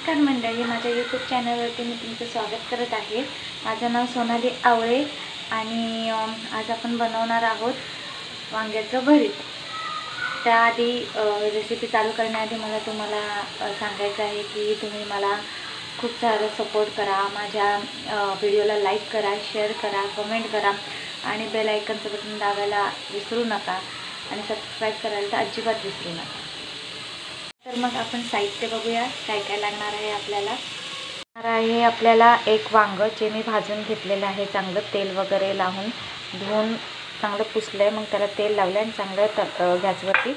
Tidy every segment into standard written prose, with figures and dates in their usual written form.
नमस्कार मंडळी, माझ्या यूट्यूब चॅनलवरती मी तुमचं स्वागत करत आहे। माझं नाव सोनाली आवळे आणि आज आपण बनवणार आहोत वांग्याचं भरीत। त्याआधी रेसिपी चालू करण्याआधी मला तुम्हाला सांगायचं आहे की तुम्ही मला खूप सारं सपोर्ट करा। माझ्या व्हिडिओला लाईक करा, शेअर करा, कमेंट करा आणि बेल आयकनचं बटन दाबायला विसरू नका आणि सबस्क्राईब करायला तर अजिबात विसरू नका। तर मग आपण साहित्य बघूया काय काय लागणार आहे आपल्याला। आपल्याला एक वांग जे मी भाजून घेतलेलं आहे, चांगलं तेल वगैरे लावून धुवून चांगलं पुसलंय, मग त्याला तेल लावलं आणि चांगलं गॅसवरती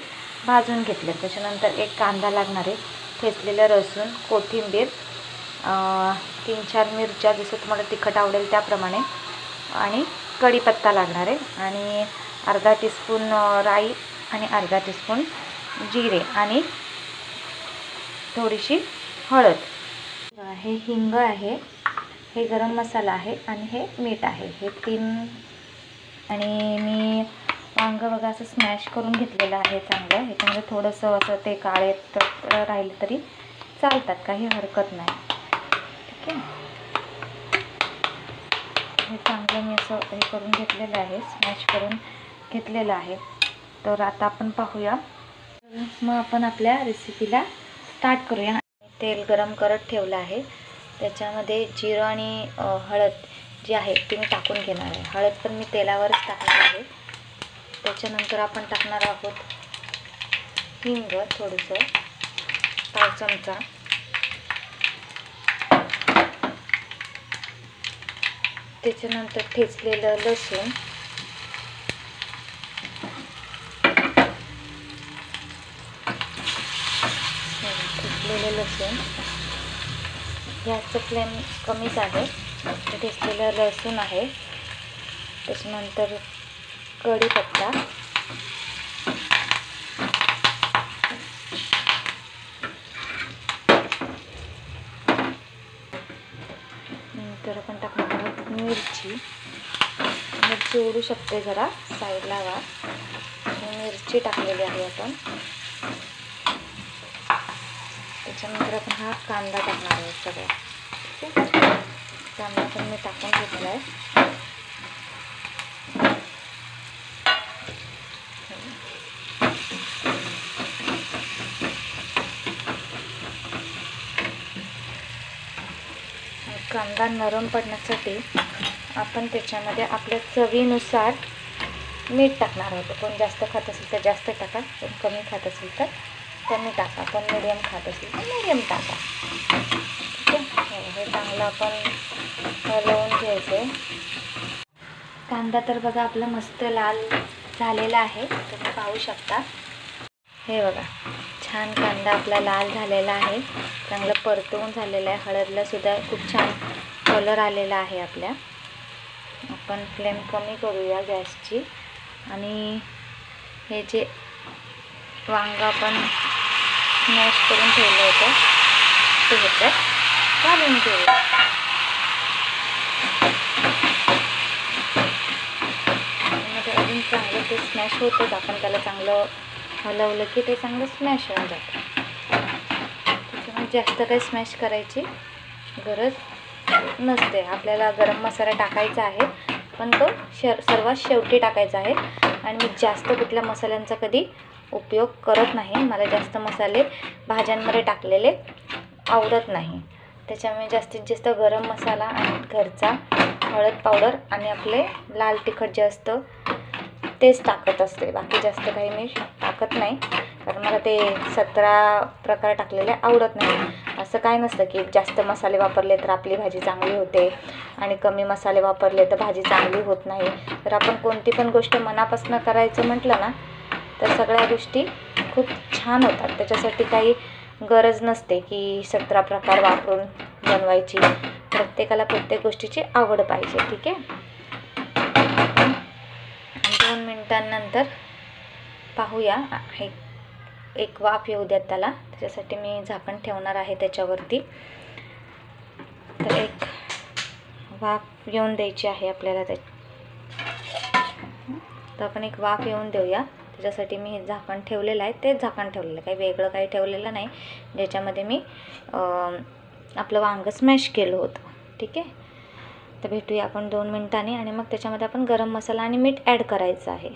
भाजून घेतलं। त्याच्यानंतर एक कांदा लागणार आहे, ठेचलेलं लसूण, कोथिंबीर, 3-4 मिरच्या जसं तुम्हाला तिखट आवडेल त्याप्रमाणे, आणि कढीपत्ता लागणार आहे आणि अर्धा टीस्पून राई आणि अर्धा टीस्पून जिरे आणि थोडीशी हळद। हे हिंग आहे, हे गरम मसाला आहे आणि हे मीठ आहे, हे 3। आणि मी वांग बघा असं स्मॅश करून घेतलेलं आहे चांगलं। ह्याच्यामध्ये थोडंसं असं ते काळे राहिले तरी चालतात, काही हरकत नाही, ठीक आहे। हे चांगलं मी असं हे करून घेतलेलं आहे, स्मॅश करून घेतलेलं आहे। तर आता आपण पाहूया, मग आपण आपल्या रेसिपीला स्टार्ट करूया। तेल गरम करत ठेवलं आहे, त्याच्यामध्ये जिरं आणि हळद जी आहे ती मी टाकून घेणार आहे। हळद पण मी तेलावरच टाकणार आहे। त्याच्यानंतर आपण टाकणार आहोत हिंग, थोडंसं, पाव चमचा, त्याच्यानंतर ठेचलेलं लसूण, लसूण, गॅसचं फ्लेम कमीच आहे। ठेचलेलं लसूण आहे, त्याच्यानंतर कढीपत्ता, नंतर आपण टाकणार आहोत मिरची ओढू शकते, जरा साईडला वा, मिरची टाकलेली आहे आपण। त्याच्यानंतर आपण हा कांदा टाकणार आहे सगळा, ठीक आहे। कांदा पण मी टाकून घेतला आहे। कांदा नरम पडण्यासाठी आपण त्याच्यामध्ये आपल्या चवीनुसार मीठ टाकणार आहोत। कोण जास्त खात असेल तर जास्त टाका, कोण कमी खात असेल तर कमी टाका, पण मीडियम खात असेल तर मीडियम टाका, ठीक आहे। हे चांगलं आपण हलवून घ्यायचं आहे। कांदा तर बघा आपला मस्त लाल झालेला आहे, तुम्ही पाहू शकता। हे बघा, छान कांदा आपला लाल झालेला आहे, चांगलं परतवून झालेला आहे। हळदला सुद्धा खूप छान कलर आलेला आहे आपल्या। आपण फ्लेम कमी करूया गॅसची आणि हे जे वांग आपण स्मॅश करून ठेवलं होतं ते ह्याच्यात घालून घेऊया। त्यामध्ये अजून चांगलं ते स्मॅश होतंच, आपण त्याला चांगलं हलवलं की ते चांगलं स्मॅश होऊन जातं। त्याच्यामुळे जास्त काही स्मॅश करायची गरज नसते। आपल्याला गरम मसाला टाकायचा आहे, पण तो सर्वात शेवटी टाकायचा आहे। आणि मी जास्त कुठल्या मसाल्यांचा कधी उपयोग करत नाही, मला जास्त मसाले भाज्यांमध्ये टाकलेले आवडत नाही। त्याच्यामुळे जास्तीत जास्त गरम मसाला आणि घरचा हळद पावडर आणि आपले लाल तिखट जे असतं तेच टाकत असते, बाकी जास्त काही मी टाकत नाही, कारण मला ते 17 प्रकार टाकलेले आवडत नाही। असं काय नसतं की जास्त मसाले वापरले तर आपली भाजी चांगली होते आणि कमी मसाले वापरले तर भाजी चांगली होत नाही। तर आपण कोणती पण गोष्ट मनापासून करायचं म्हटलं ना तर सगळ्या गोष्टी खूप छान होतात। त्याच्यासाठी काही गरज नसते की 17 प्रकार वापरून बनवायची, प्रत्येकाला प्रत्येक गोष्टीची आवड पाहिजे, ठीक आहे। 2 मिनिटांनंतर पाहूया, एक वाफ येऊ द्यात त्याला, त्याच्यासाठी मी झाकण ठेवणार आहे त्याच्यावरती। तर एक वाफ येऊन द्यायची आहे आपल्याला, तर आपण एक वाफ येऊन देऊया। त्याच्यासाठी मी हे झाकण ठेवलेलं आहे, तेच झाकण ठेवलेलं आहे, काही वेगळं काही ठेवलेलं नाही, ज्याच्यामध्ये मी आपलं वांगं स्मॅश केलं होतं. ठीक आहे, तर भेटूया आपण 2 मिनिटांनी आणि मग त्याच्यामध्ये आपण गरम मसाला आणि मीठ ॲड करायचं आहे.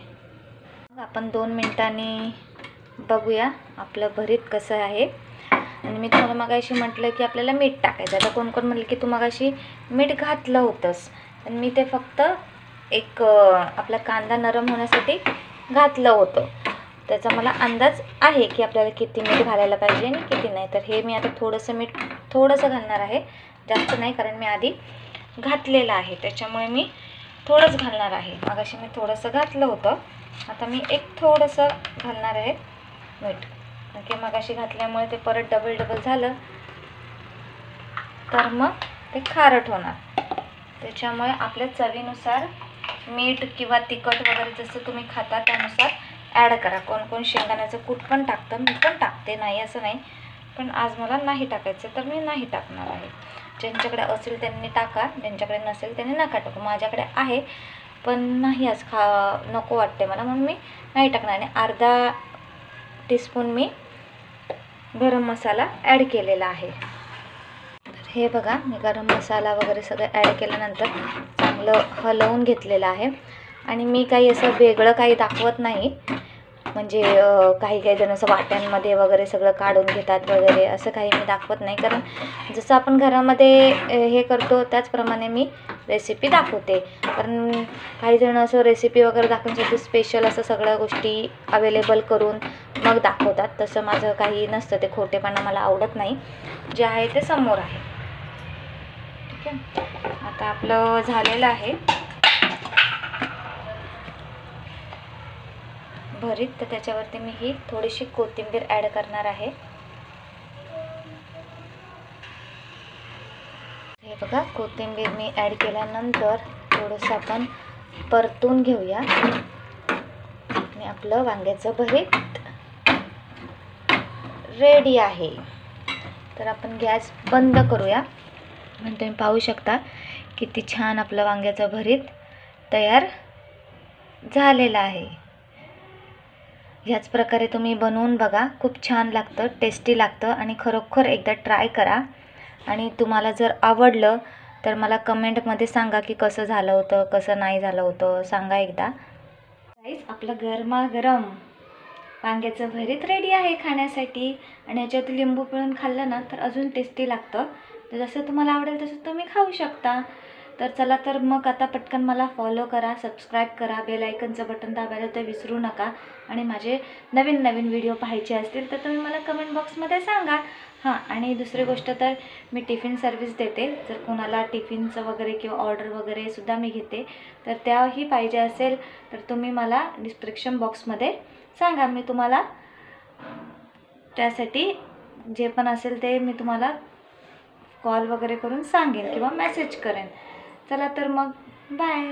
मग आपण 2 मिनिटांनी बघूया आपलं भरीत कसं आहे. आणि मी तुम्हाला मगाशी म्हटलं की आपल्याला मीठ टाकायचं. आता कोण कोण म्हटलं की तू मगाशी मीठ घातलं होतंस, पण मी ते फक्त एक आपला कांदा नरम होण्यासाठी घातलं होतं. त्याचा मला अंदाज आहे की आपल्याला किती मीठ घालायला पाहिजे आणि किती नाही. तर हे मी आता थोडंसं घालणार आहे, जास्त नाही, कारण मी आधी घातलेलं आहे त्याच्यामुळे मी थोडंच घालणार आहे. मगाशी मी थोडंसं घातलं होतं, आता मी एक थोडंसं घालणार आहे मीठ. की मगाशी घातल्यामुळे ते परत डबल झालं तर मग ते खारट होणार. त्याच्यामुळे आपल्या चवीनुसार मीठ किंवा तिखट वगैरे जसं तुम्ही खाता त्यानुसार ॲड करा. कोण कोण शेंगदाण्याचं कूट पण टाकतं, मी पण टाकते, नाही असं नाही, पण आज मला नाही टाकायचं तर मी नाही टाकणार आहे. ज्यांच्याकडे असेल त्यांनी टाका, ज्यांच्याकडे नसेल त्यांनी नका टाकू. माझ्याकडे आहे पण नाही आज नको वाटते मला, म्हणून मी नाही टाकणार. आणि अर्धा टीस्पून मी गरम मसाला ॲड केलेला आहे. हे बघा, मी गरम मसाला वगैरे सगळं ॲड केल्यानंतर चांगलं हलवून घेतलेलं आहे. आणि मी काही असं वेगळं काही दाखवत नाही, म्हणजे काही जण असं वाट्यांमध्ये वगैरे सगळं काढून घेतात वगैरे, असं काही मी दाखवत नाही. कारण जसं आपण घरामध्ये हे करतो त्याचप्रमाणे मी रेसिपी दाखवते. कारण काही जण असं रेसिपी वगैरे दाखवण्यासाठी स्पेशल असं सगळ्या गोष्टी अवेलेबल करून मग दाखवतात. तसं माझं काही नसतं, ते खोटेपणा मला आवडत नाही. जे आहे ते समोर आहे. ठीक आहे, आता आपलं झालेलं आहे भरीत. तर त्याच्यावरती मी ही थोडीशी कोथिंबीर ॲड करणार आहे. हे बघा, कोथिंबीर मी ॲड केल्यानंतर थोडंसं आपण परतून घेऊया आणि आपलं वांग्याचं भरीत रेडी आहे. तर आपण गॅस बंद करूया. म्हणजे तुम्ही पाहू शकता किती छान आपलं वांग्याचं भरीत तयार झालेलं आहे. ह्याच प्रकारे तुम्ही बनवून बघा, खूप छान लागतं, टेस्टी लागतं. आणि खरोखर एकदा ट्राय करा. आणि तुम्हाला जर आवडलं तर मला कमेंटमध्ये सांगा की कसं झालं होतं, कसं नाही झालं होतं, सांगा एकदा. गाईस, आपलं गरमागरम वांग्याचं भरीत रेडी आहे खाण्यासाठी. आणि ह्याच्यात लिंबू पिळून खाल्लं ना तर अजून टेस्टी लागतं. तर जसं तुम्हाला आवडेल तसं तुम्ही खाऊ शकता. तर चला, तर मग आता पटकन मला फॉलो करा, सबस्क्राईब करा, बेल आयकनचं बटन दाबायला तर विसरू नका. आणि माझे नवीन व्हिडिओ पाहायचे असतील तर तुम्ही मला कमेंट बॉक्समध्ये सांगा. हां, आणि दुसरी गोष्ट, तर मी टिफिन सर्व्हिस देते. जर कोणाला टिफिनचं वगैरे किंवा ऑर्डर वगैरे सुद्धा मी घेते, तर त्याही पाहिजे असेल तर तुम्ही मला डिस्क्रिप्शन बॉक्समध्ये सांगा. मी तुम्हाला त्यासाठी जे पण असेल ते मी तुम्हाला कॉल वगैरे करून सांगेन किंवा मेसेज करेन. चला तर मग, बाय.